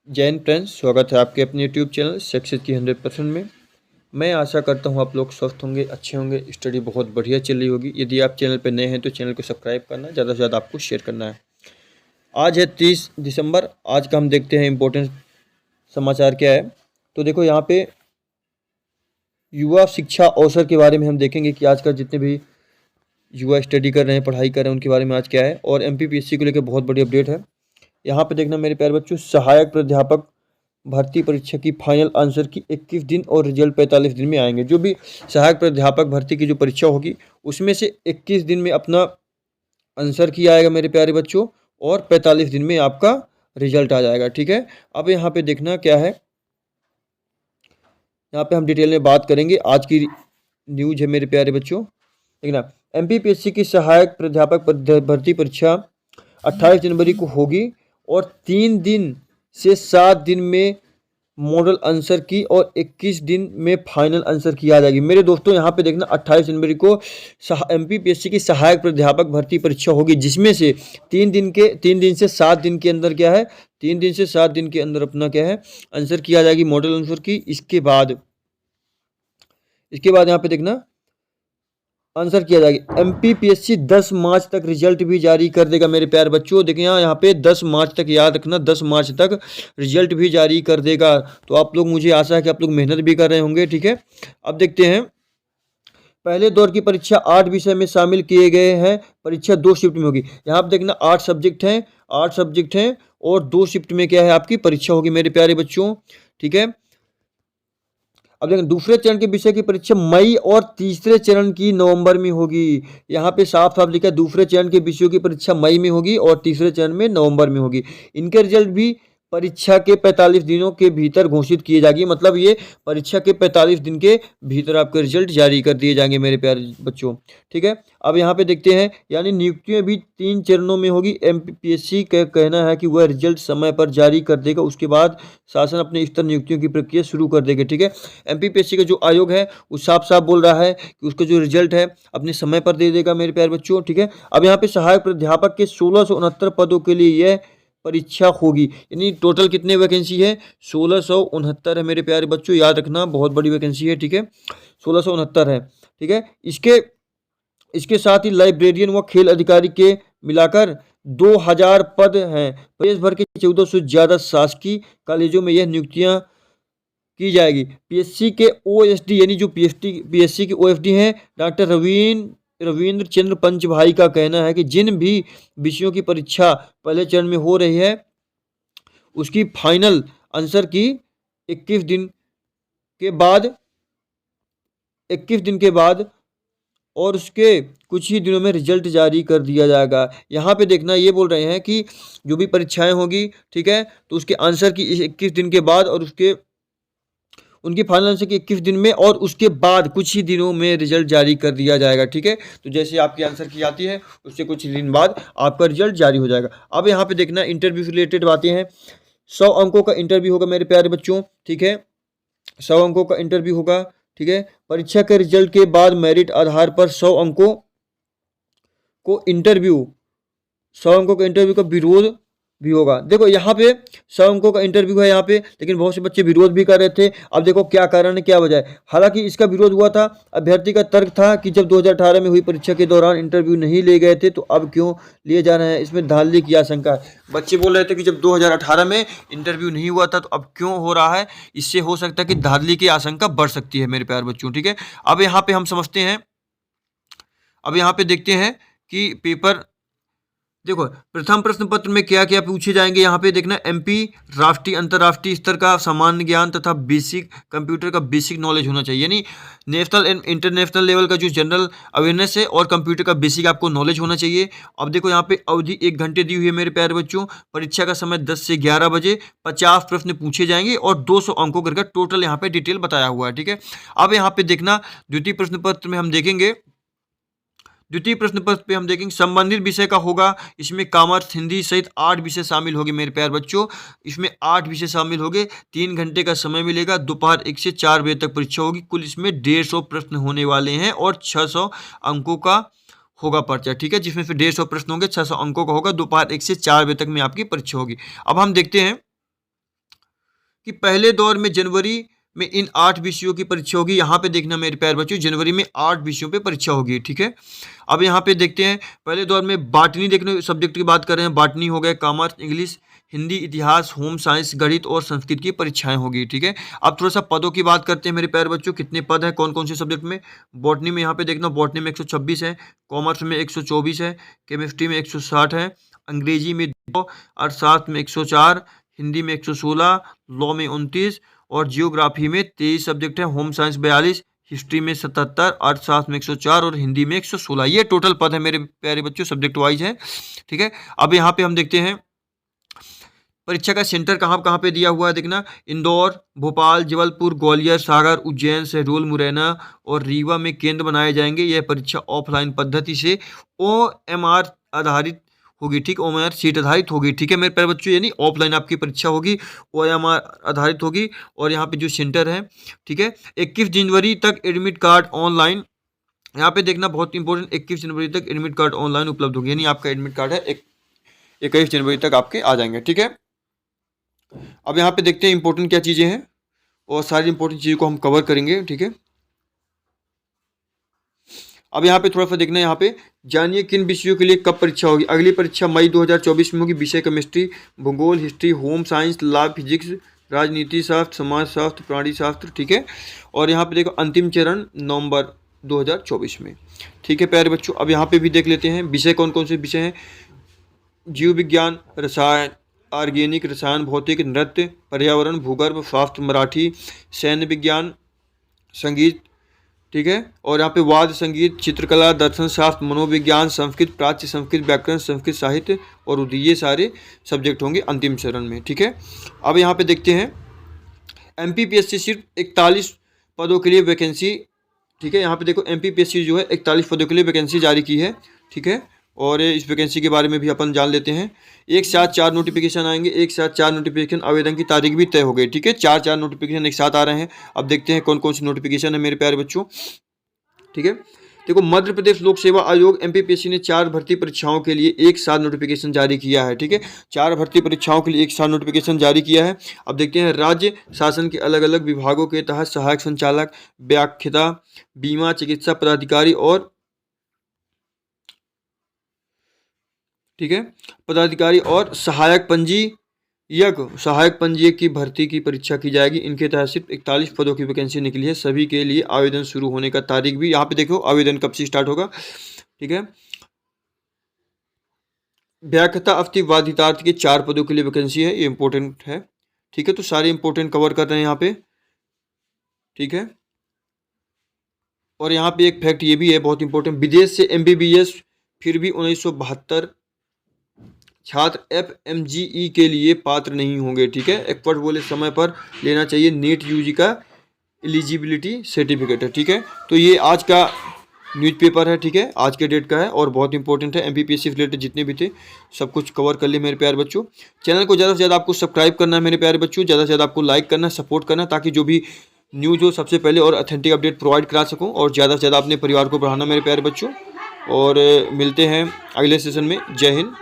जय हिंद फ्रेंड्स, स्वागत है आपके अपने यूट्यूब चैनल सक्सेस की 100% में। मैं आशा करता हूं आप लोग स्वस्थ होंगे, अच्छे होंगे, स्टडी बहुत बढ़िया चल रही होगी। यदि आप चैनल पर नए हैं तो चैनल को सब्सक्राइब करना, ज़्यादा से ज़्यादा आपको शेयर करना है। आज है 30 दिसंबर। आज का हम देखते हैं इम्पोर्टेंट समाचार क्या है। तो देखो यहाँ पे युवा शिक्षा अवसर के बारे में हम देखेंगे कि आज का जितने भी युवा स्टडी कर रहे हैं, पढ़ाई कर रहे हैं, उनके बारे में आज क्या है। और MPPSC को लेकर बहुत बड़ी अपडेट है। यहाँ पे देखना मेरे प्यारे बच्चों, सहायक प्राध्यापक भर्ती परीक्षा की फाइनल आंसर की 21 दिन और रिजल्ट 45 दिन में आएंगे। जो भी सहायक प्राध्यापक भर्ती की जो परीक्षा होगी उसमें से 21 दिन में अपना आंसर की आएगा मेरे प्यारे बच्चों, और 45 दिन में आपका रिजल्ट आ जाएगा। ठीक है, अब यहाँ पे देखना क्या है, यहाँ पे हम डिटेल में बात करेंगे। आज की न्यूज है मेरे प्यारे बच्चों, देखना। MPPSC की सहायक प्राध्यापक भर्ती परीक्षा 28 जनवरी को होगी और 3 दिन से 7 दिन में मॉडल आंसर की और 21 दिन में फाइनल आंसर की आ जाएगी। मेरे दोस्तों यहाँ पे देखना, 28 जनवरी को MPPSC की सहायक प्राध्यापक भर्ती परीक्षा होगी, जिसमें से 3 दिन से 7 दिन के अंदर क्या है, 3 दिन से 7 दिन के अंदर अपना क्या है, आंसर की आ जाएगी, मॉडल आंसर की। इसके बाद यहाँ पे देखना आंसर किया जाएगा। MPPSC 10 मार्च तक रिजल्ट भी जारी कर देगा मेरे प्यारे बच्चों। देखिए यहाँ पे 10 मार्च तक, याद रखना 10 मार्च तक रिजल्ट भी जारी कर देगा। तो आप लोग, मुझे आशा है कि आप लोग मेहनत भी कर रहे होंगे। ठीक है, अब देखते हैं। पहले दौर की परीक्षा 8 विषय में शामिल किए गए हैं। परीक्षा 2 शिफ्ट में होगी। यहाँ पे देखना 8 सब्जेक्ट हैं और 2 शिफ्ट में क्या है, आपकी परीक्षा होगी मेरे प्यारे बच्चों। ठीक है, अब देखिए दूसरे चरण के विषय की परीक्षा मई और तीसरे चरण की नवंबर में होगी। यहाँ पे साफ साफ लिखा है, दूसरे चरण के विषयों की परीक्षा मई में होगी और तीसरे चरण में नवंबर में होगी। इनके रिजल्ट भी परीक्षा के 45 दिनों के भीतर घोषित किए जाएंगे। मतलब ये परीक्षा के 45 दिन के भीतर आपके रिजल्ट जारी कर दिए जाएंगे मेरे प्यारे बच्चों। ठीक है, अब यहाँ पे देखते हैं, यानी नियुक्तियां भी 3 चरणों में होगी। MPPSC का कहना है कि वह रिजल्ट समय पर जारी कर देगा, उसके बाद शासन अपने स्तर नियुक्तियों की प्रक्रिया शुरू कर देगा। ठीक है, MPPSC का जो आयोग है वो साफ साफ बोल रहा है कि उसका जो रिजल्ट है अपने समय पर दे देगा मेरे प्यारे बच्चों। ठीक है, अब यहाँ पे सहायक प्राध्यापक के 1669 पदों के लिए यह परीक्षा होगी। यानी टोटल कितने वैकेंसी है, 1669 है मेरे प्यारे बच्चों, याद रखना बहुत बड़ी वैकेंसी है। ठीक है, 1669 है। ठीक है, इसके साथ ही लाइब्रेरियन व खेल अधिकारी के मिलाकर 2000 पद हैं। प्रदेश भर के 1400 से ज्यादा शासकीय कॉलेजों में यह नियुक्तियां की जाएगी। PSC के OSD, यानी जो PSC के OSD हैं, डॉक्टर रविंद्र चंद्र पंच भाई का कहना है कि जिन भी विषयों की परीक्षा पहले चरण में हो रही है उसकी फाइनल आंसर की 21 दिन के बाद 21 दिन के बाद और उसके कुछ ही दिनों में रिजल्ट जारी कर दिया जाएगा। यहाँ पे देखना, ये बोल रहे हैं कि जो भी परीक्षाएं होगी, ठीक है, तो उसके आंसर की 21 दिन के बाद और उनकी फाइनल आंसर की 21 दिन में और उसके बाद कुछ ही दिनों में रिजल्ट जारी कर दिया जाएगा। ठीक है, तो जैसे आपकी आंसर की आती है उससे कुछ दिन बाद आपका रिजल्ट जारी हो जाएगा। अब यहाँ पे देखना इंटरव्यू से रिलेटेड बातें हैं। 100 अंकों का इंटरव्यू होगा मेरे प्यारे बच्चों। ठीक है, 100 अंकों का इंटरव्यू होगा। ठीक है, परीक्षा के रिजल्ट के बाद मेरिट आधार पर 100 अंकों को इंटरव्यू 100 अंकों का इंटरव्यू का विरोध भी होगा। देखो यहाँ पे 100 अंकों का इंटरव्यू है यहाँ पे, लेकिन बहुत से बच्चे विरोध भी कर रहे थे। अब देखो क्या कारण है, क्या वजह है। हालांकि इसका विरोध हुआ था, अभ्यर्थी का तर्क था कि जब 2018 में हुई परीक्षा के दौरान इंटरव्यू नहीं ले गए थे तो अब क्यों लिए जा रहे हैं, इसमें धांधली की आशंका है। बच्चे बोल रहे थे कि जब 2018 में इंटरव्यू नहीं हुआ था तो अब क्यों हो रहा है, इससे हो सकता है कि धांधली की आशंका बढ़ सकती है मेरे प्यारे बच्चों। ठीक है, अब यहाँ पे हम समझते हैं, अब यहाँ पे देखते हैं कि पेपर, देखो प्रथम प्रश्न पत्र में क्या क्या पूछे जाएंगे। यहाँ पे देखना, MP राष्ट्रीय अंतर्राष्ट्रीय स्तर का सामान्य ज्ञान तथा बेसिक कंप्यूटर का बेसिक नॉलेज होना चाहिए। यानी नेशनल एंड इंटरनेशनल लेवल का जो जनरल अवेयरनेस है और कंप्यूटर का बेसिक आपको नॉलेज होना चाहिए। अब देखो यहाँ पे अवधि 1 घंटे दी हुई है मेरे प्यारे बच्चों। परीक्षा का समय 10 से 11 बजे। 50 प्रश्न पूछे जाएंगे और 200 अंकों करके टोटल यहाँ पे डिटेल बताया हुआ है। ठीक है, अब यहाँ पे देखना द्वितीय प्रश्न पत्र में हम देखेंगे, द्वितीय प्रश्न पत्र पे हम देखेंगे संबंधित विषय का होगा। इसमें कॉमर्स, हिंदी सहित 8 विषय शामिल होंगे मेरे प्यारे बच्चों। इसमें 8 विषय शामिल होंगे। 3 घंटे का समय मिलेगा। दोपहर 1 से 4 बजे तक परीक्षा होगी। कुल इसमें 150 प्रश्न होने वाले हैं और 600 अंकों का होगा पर्चा। ठीक है, जिसमें से 150 प्रश्न होंगे, 600 अंकों का होगा। दोपहर 1 से 4 बजे तक में आपकी परीक्षा होगी। अब हम देखते हैं कि पहले दौर में जनवरी में इन 8 विषयों की परीक्षा होगी। यहाँ पे देखना मेरे प्यारे बच्चों, जनवरी में 8 विषयों पे परीक्षा होगी, ठीक है। अब यहाँ पे देखते हैं पहले दौर में बॉटनी, देखने सब्जेक्ट की बात कर रहे हैं, बॉटनी हो गया, कॉमर्स, इंग्लिश, हिंदी, इतिहास, होम साइंस, गणित और संस्कृत की परीक्षाएं होगी, ठीक है। अब थोड़ा सा पदों की बात करते हैं मेरे प्यारे बच्चों, कितने पद हैं कौन कौन से सब्जेक्ट में। बॉटनी में यहाँ पे देखना, बॉटनी में 126 है, कॉमर्स में 124 है, केमिस्ट्री में 160 है, अंग्रेजी में 2, अर्थशास्त्र में 104, हिंदी में 116, लॉ में 29 और जियोग्राफी में 23 सब्जेक्ट है, होम साइंस 42, हिस्ट्री में 77, अर्थशास्त्र में 104 और हिंदी में 116। ये टोटल पद है मेरे प्यारे बच्चों, सब्जेक्ट वाइज है, ठीक है। अब यहाँ पे हम देखते हैं परीक्षा का सेंटर कहाँ कहाँ पे दिया हुआ है। देखना, इंदौर, भोपाल, जबलपुर, ग्वालियर, सागर, उज्जैन, शहडोल, मुरैना और रीवा में केंद्र बनाए जाएंगे। यह परीक्षा ऑफलाइन पद्धति से OMR आधारित होगी, ठीक, OMR सीट आधारित होगी, ठीक है मेरे प्यारे बच्चों, यानी ऑफलाइन आपकी परीक्षा होगी, OMR आधारित होगी। और यहाँ पे जो सेंटर है, ठीक है, 21 जनवरी तक एडमिट कार्ड ऑनलाइन, यहाँ पे देखना बहुत इंपॉर्टेंट, 21 जनवरी तक एडमिट कार्ड ऑनलाइन उपलब्ध होगी, यानी आपका एडमिट कार्ड है 21 जनवरी तक आपके आ जाएंगे, ठीक है। अब यहाँ पे देखते हैं इंपॉर्टेंट क्या चीज़ें हैं और सारी इंपॉर्टेंट चीज़ों को हम कवर करेंगे, ठीक है। अब यहाँ पे थोड़ा सा देखना है, यहाँ पे जानिए किन विषयों के लिए कब परीक्षा होगी। अगली परीक्षा मई 2024 में होगी। विषय केमिस्ट्री, भूगोल, history, home science, law, physics, राजनीति शास्त्र, समाज शास्त्र, प्राणी शास्त्र, ठीक है। और यहाँ पे देखो अंतिम चरण नवंबर 2024 में, ठीक है प्यारे बच्चों। अब यहाँ पे भी देख लेते हैं विषय कौन कौन से विषय हैं। जीव विज्ञान, रसायन, ऑर्गेनिक, रसायन, भौतिक, नृत्य, पर्यावरण, भूगर्भ, स्वास्थ्य, मराठी, सैन्य विज्ञान, संगीत, ठीक है। और यहाँ पे वाद्य संगीत, चित्रकला, दर्शन शास्त्र, मनोविज्ञान, संस्कृत, प्राच्य संस्कृत, व्याकरण, संस्कृत साहित्य और उर्दू, ये सारे सब्जेक्ट होंगे अंतिम चरण में, ठीक है। अब यहाँ पे देखते हैं MPPSC सिर्फ 41 पदों के लिए वैकेंसी, ठीक है। यहाँ पे देखो MPPSC जो है 41 पदों के लिए वैकेंसी जारी की है, ठीक है। और इस वैकेंसी के बारे में भी अपन जान लेते हैं। एक साथ 4 नोटिफिकेशन आएंगे, एक साथ 4 नोटिफिकेशन, आवेदन की तारीख भी तय हो गई, ठीक है। 4 नोटिफिकेशन एक साथ आ रहे हैं। अब देखते हैं कौन कौन सी नोटिफिकेशन है मेरे प्यारे बच्चों, ठीक है। देखो मध्य प्रदेश लोक सेवा आयोग MPPSC ने 4 भर्ती परीक्षाओं के लिए एक साथ नोटिफिकेशन जारी किया है, ठीक है। 4 भर्ती परीक्षाओं के लिए एक साथ नोटिफिकेशन जारी किया है। अब देखते हैं राज्य शासन के अलग अलग विभागों के तहत सहायक संचालक, व्याख्याता, बीमा, चिकित्सा पदाधिकारी और, ठीक है, पदाधिकारी और सहायक पंजीयक की भर्ती की परीक्षा की जाएगी। इनके तहत सिर्फ 41 पदों की वैकेंसी निकली है। सभी के लिए आवेदन शुरू होने का तारीख भी यहाँ पे देखो, आवेदन कब से स्टार्ट होगा, ठीक है। व्याख्याता अतिवादितार्थ के 4 पदों के लिए वैकेंसी है, ये इंपॉर्टेंट है, ठीक है। तो सारे इंपॉर्टेंट कवर कर रहे हैं यहाँ पे, ठीक है। और यहाँ पे एक फैक्ट ये भी है बहुत इंपॉर्टेंट, विदेश से MBBS फिर भी 1972 छात्र FMGE के लिए पात्र नहीं होंगे, ठीक है। एक्सपर्ट बोले समय पर लेना चाहिए, नीट UG का एलिजिबिलिटी सर्टिफिकेट है, ठीक है। तो ये आज का न्यूज़पेपर है, ठीक है, आज के डेट का है और बहुत इंपॉर्टेंट है। MPPSC से रिलेटेड जितने भी थे सब कुछ कवर कर लिए मेरे प्यारे बच्चों। चैनल को ज़्यादा से ज़्यादा आपको सब्सक्राइब करना है मेरे प्यारे बच्चों, ज़्यादा से ज़्यादा आपको लाइक करना, सपोर्ट करना, ताकि जो भी न्यूज़ हो सबसे पहले और ऑथेंटिक अपडेट प्रोवाइड करा सकूँ। और ज़्यादा से ज़्यादा अपने परिवार को बढ़ाना मेरे प्यारे बच्चों। और मिलते हैं अगले सेशन में। जय हिंद।